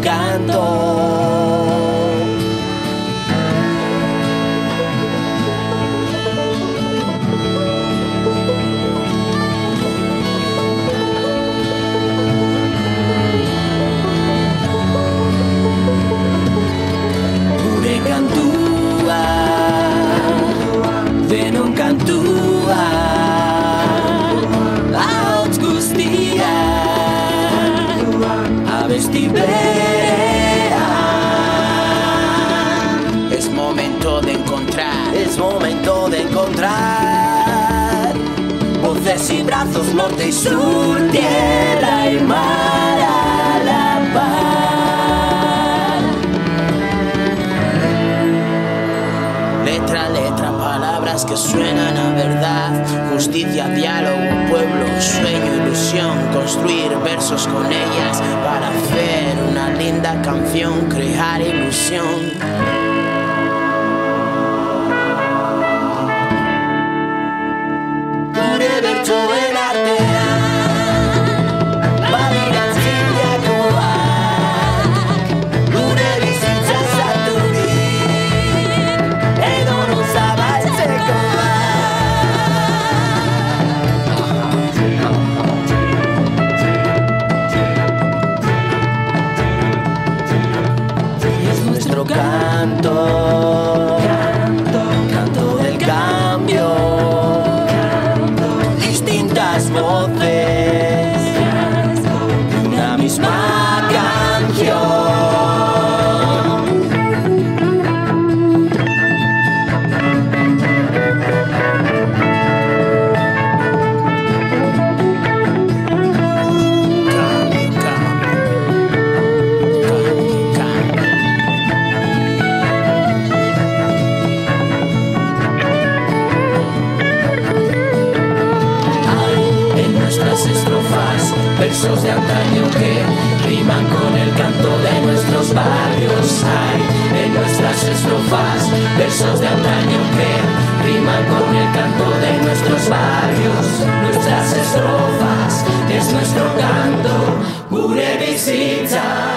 canto. Denon kantua ahots guztiak abesti berean. Es momento de encontrar, es momento de encontrar voces y brazos, norte y sur, tierra y mar a la par. letra a letra, palabras que suenan a verdad, justicia, diálogo, pueblo, sueño, ilusión, construir versos con ellas para hacer una linda canción, crear ilusión. Gure bertsoen artean badiratziliakoak, gure bizitza zaturik edonon zabaltzekoak. Es nuestro canto, canto del cambio. Distintas voces, una misma canción. Estrofas, versos de antaño que riman con el canto de nuestros barrios. Hay en nuestras estrofas, versos de antaño que riman con el canto de nuestros barrios. Nuestras estrofas es nuestro canto, gure bizitza.